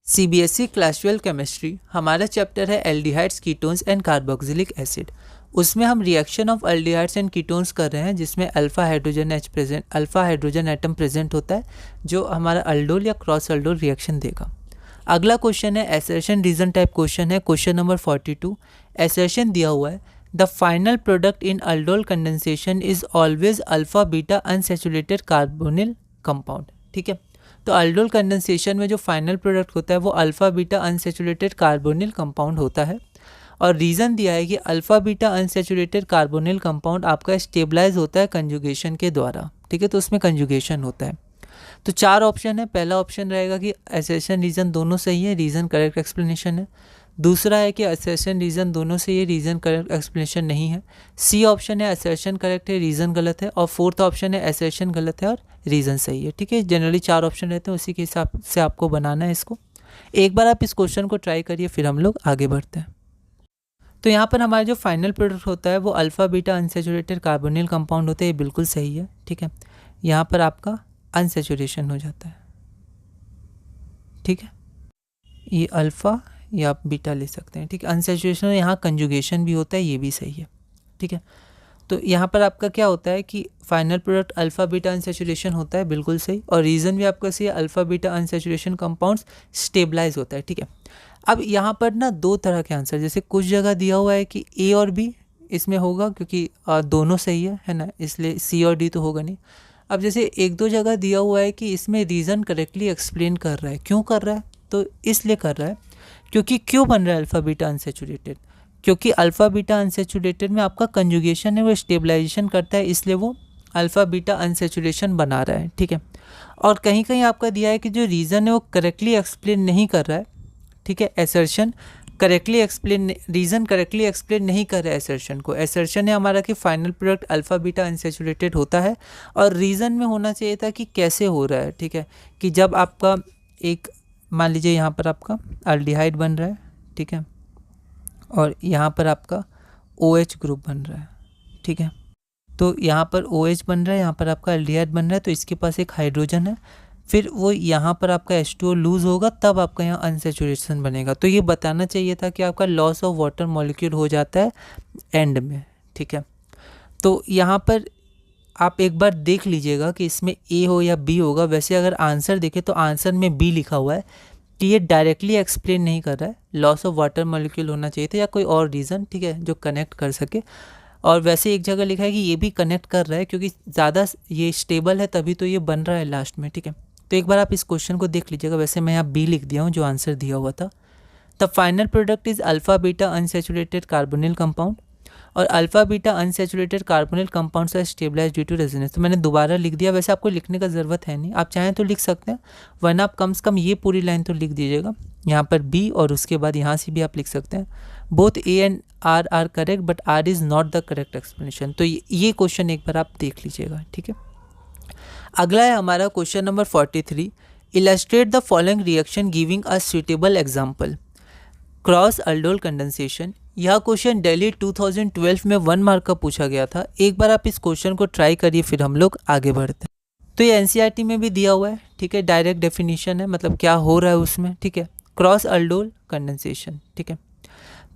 CBSE class 12 chemistry हमारा chapter है aldehydes, ketones and carboxylic acid. उसमें हम reaction of aldehydes and ketones कर रहे हैं, जिसमें अल्फा हाइड्रोजन एटम प्रेजेंट होता है जो हमारा अल्डोल या क्रॉस अल्डोल रिएक्शन देगा। अगला क्वेश्चन है एसर्शन रीजन टाइप क्वेश्चन है, क्वेश्चन नंबर 42। एसर्शन दिया हुआ है the final product in aldol condensation is always alpha beta unsaturated carbonyl compound. ठीक है, तो अल्डोल कंडेंसेशन में जो फाइनल प्रोडक्ट होता है वो alpha beta unsaturated carbonyl compound होता है। और रीज़न दिया है कि alpha beta unsaturated carbonyl compound आपका स्टेबलाइज होता है कंजुगेशन के द्वारा। ठीक है, तो उसमें कंजुगेशन होता है। तो 4 ऑप्शन है। पहला ऑप्शन रहेगा कि असर्शन रीज़न दोनों सही है, रीज़न करेक्ट एक्सप्लेनेशन है। दूसरा है कि असर्शन रीज़न दोनों सही है, रीज़न करेक्ट एक्सप्लेनेशन नहीं है। सी ऑप्शन है असर्शन करेक्ट है, रीज़न गलत है। और फोर्थ ऑप्शन है असर्शन गलत है और रीज़न सही है। ठीक है, जनरली 4 ऑप्शन रहते हैं, उसी के हिसाब से आपको बनाना है इसको। एक बार आप इस क्वेश्चन को ट्राई करिए, फिर हम लोग आगे बढ़ते हैं। तो यहाँ पर हमारा जो फाइनल प्रोडक्ट होता है वो alpha beta unsaturated carbonyl compound होता है, ये बिल्कुल सही है। ठीक है, यहाँ पर आपका अनसैचुरेशन हो जाता है। ठीक है, ये अल्फ़ा या आप बीटा ले सकते हैं। ठीक है, अनसैचुरेशन यहाँ कंजुगेशन भी होता है, ये भी सही है। ठीक है, तो यहाँ पर आपका क्या होता है कि final product alpha beta unsaturation होता है, बिल्कुल सही। और रीज़न भी आपका सही है, alpha beta unsaturation compounds stabilize होता है। ठीक है, अब यहाँ पर ना 2 तरह के आंसर, जैसे कुछ जगह दिया हुआ है कि ए और बी इसमें होगा क्योंकि दोनों सही है ना, इसलिए सी और डी तो होगा नहीं। अब जैसे 1-2 जगह दिया हुआ है कि इसमें रीज़न करेक्टली एक्सप्लेन कर रहा है। क्यों कर रहा है? तो इसलिए कर रहा है क्योंकि क्यों बन रहा है अल्फ़ा बीटा अनसैचुरेटेड, क्योंकि अल्फ़ा बीटा अनसैचुरेटेड में आपका कंजुगेशन है वो स्टेबलाइजेशन करता है, इसलिए वो अल्फ़ा बीटा अनसैचुरेशन बना रहा है। ठीक है, और कहीं कहीं आपका दिया है कि जो रीज़न है वो करेक्टली एक्सप्लेन नहीं कर रहा है। ठीक है, assertion correctly explain, reason correctly explain नहीं कर रहा है एसर्शन को। एसर्शन है हमारा कि final product alpha beta unsaturated होता है, और रीज़न में होना चाहिए था कि कैसे हो रहा है। ठीक है, कि जब आपका एक, मान लीजिए यहाँ पर आपका अल्डिहाइड बन रहा है, ठीक है, और यहाँ पर आपका OH ग्रुप बन रहा है। ठीक है, तो यहाँ पर OH बन रहा है, यहाँ पर आपका अल्डिहाइड बन रहा है, तो इसके पास एक हाइड्रोजन है, फिर वो यहाँ पर आपका H2O लूज़ होगा, तब आपका यहाँ अनसैचुरेशन बनेगा। तो ये बताना चाहिए था कि आपका लॉस ऑफ वाटर मॉलिक्यूल हो जाता है एंड में। ठीक है, तो यहाँ पर आप एक बार देख लीजिएगा कि इसमें A हो या B होगा। वैसे अगर आंसर देखें तो आंसर में B लिखा हुआ है कि ये डायरेक्टली एक्सप्लेन नहीं कर रहा है, लॉस ऑफ वाटर मॉलिक्यूल होना चाहिए था या कोई और रीज़न, ठीक है, जो कनेक्ट कर सके। और वैसे एक जगह लिखा है कि ये भी कनेक्ट कर रहा है क्योंकि ज़्यादा ये स्टेबल है, तभी तो ये बन रहा है लास्ट में। ठीक है, तो एक बार आप इस क्वेश्चन को देख लीजिएगा। वैसे मैं यहाँ B लिख दिया हूँ जो आंसर दिया हुआ था। The final product is alpha beta unsaturated carbonyl compound, और alpha beta unsaturated carbonyl compounds are stabilise due to resonance. तो मैंने दोबारा लिख दिया। वैसे आपको लिखने का ज़रूरत है नहीं, आप चाहें तो लिख सकते हैं, वरना आप कम से कम ये पूरी लाइन तो लिख दीजिएगा यहाँ पर B, और उसके बाद यहाँ से भी आप लिख सकते हैं both A and R are correct but R is not the correct explanation. तो ये क्वेश्चन एक बार आप देख लीजिएगा। ठीक है, अगला है हमारा question number 43। Illustrate the following reaction giving a suitable example. Cross aldol condensation. यह क्वेश्चन दिल्ली 2012 में 1 मार्क का पूछा गया था। एक बार आप इस क्वेश्चन को ट्राई करिए, फिर हम लोग आगे बढ़ते हैं। तो ये NCERT में भी दिया हुआ है। ठीक है, डायरेक्ट डेफिनेशन है, मतलब क्या हो रहा है उसमें। ठीक है, क्रॉस अल्डोल कंडेंसेशन। ठीक है,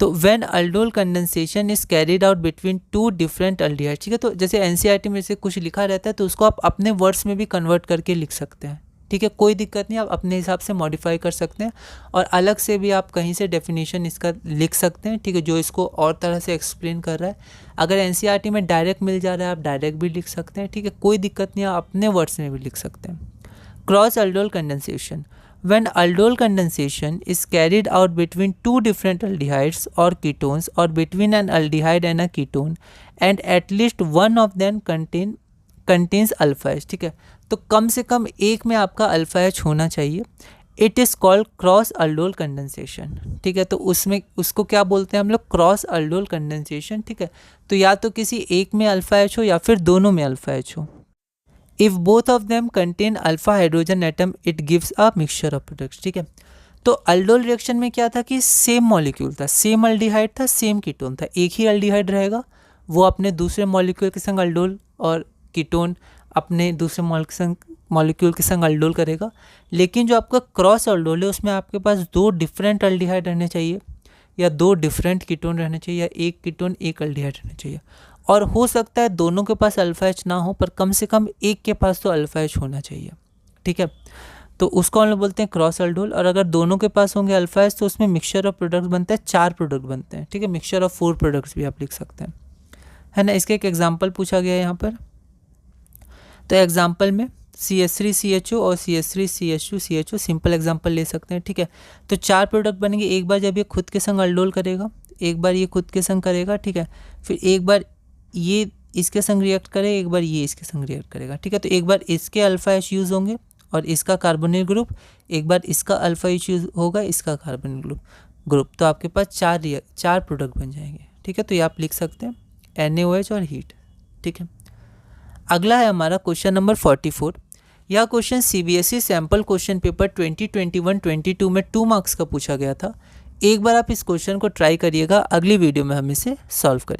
तो when aldol condensation is carried out between 2 different aldehydes. ठीक है, तो जैसे NCERT में से कुछ लिखा रहता है तो उसको आप अपने वर्ड्स में भी कन्वर्ट करके लिख सकते हैं। ठीक है, कोई दिक्कत नहीं, आप अपने हिसाब से मॉडिफाई कर सकते हैं, और अलग से भी आप कहीं से डेफिनेशन इसका लिख सकते हैं। ठीक है, जो इसको और तरह से एक्सप्लेन कर रहा है। अगर NCERT में डायरेक्ट मिल जा रहा है, आप डायरेक्ट भी लिख सकते हैं। ठीक है, कोई दिक्कत नहीं, आप अपने वर्ड्स में भी लिख सकते हैं। Cross aldol condensation. When aldol condensation is carried out between 2 different aldehydes or ketones, or between an aldehyde and a ketone, and at least one of them contains alpha H। ठीक है, तो कम से कम एक में आपका अल्फा H होना चाहिए। It is called cross aldol condensation. ठीक है, तो उसमें उसको क्या बोलते हैं हम लोग? Cross aldol condensation. ठीक है, तो या तो किसी एक में अल्फा H हो या फिर दोनों में अल्फा H हो। If both of them contain alpha hydrogen atom it gives a mixture of products. ठीक है, तो अल्डोल रिएक्शन में क्या था कि सेम मॉलिक्यूल था, सेम अल्डिहाइड था, सेम कीटोन था। एक ही अल्डिहाइड रहेगा, वो अपने दूसरे मॉलिक्यूल के संग अल्डोल, और कीटोन अपने दूसरे मॉलिक्यूल के संग अल्डोल करेगा, लेकिन जो आपका क्रॉस अल्डोल है उसमें आपके पास 2 डिफरेंट अल्डिहाइड रहने चाहिए, या 2 डिफरेंट कीटोन रहने चाहिए, या एक कीटोन एक अल्डिहाइड रहना चाहिए। और हो सकता है दोनों के पास अल्फा एच ना हो, पर कम से कम एक के पास तो अल्फा एच होना चाहिए, ठीक है। तो उसको हम लोग बोलते हैं क्रॉस अल्डोल। और अगर दोनों के पास होंगे अल्फा एच तो उसमें मिक्सचर ऑफ प्रोडक्ट्स बनता है, 4 प्रोडक्ट बनते हैं, ठीक है। मिक्सचर ऑफ 4 प्रोडक्ट्स भी आप लिख सकते हैं, है ना। इसके एक एग्जाम्पल पूछा गया है यहाँ पर। तो एग्जाम्पल में CH3CHO और CH3CH2CHO सिंपल एग्जाम्पल ले सकते हैं, ठीक है। तो 4 प्रोडक्ट बनेंगे। एक बार जब ये खुद के संग अल्डोल करेगा, एक बार ये खुद के संग करेगा, ठीक है। फिर एक बार ये इसके संग रिएक्ट करेगा, एक बार ये इसके संग रिएक्ट करेगा, ठीक है। तो एक बार इसके अल्फा एच यूज़ होंगे और इसका कार्बोनिल ग्रुप, एक बार इसका अल्फा एच यूज़ होगा, इसका कार्बोनिल ग्रुप। तो आपके पास 4 प्रोडक्ट बन जाएंगे, ठीक है। तो ये आप लिख सकते हैं NaOH और हीट, ठीक है। अगला है हमारा क्वेश्चन नंबर 44। यह question CBSE sample question paper 2021-22 में 2 मार्क्स का पूछा गया था। एक बार आप इस क्वेश्चन को ट्राई करिएगा, अगली वीडियो में हम इसे सॉल्व करेंगे।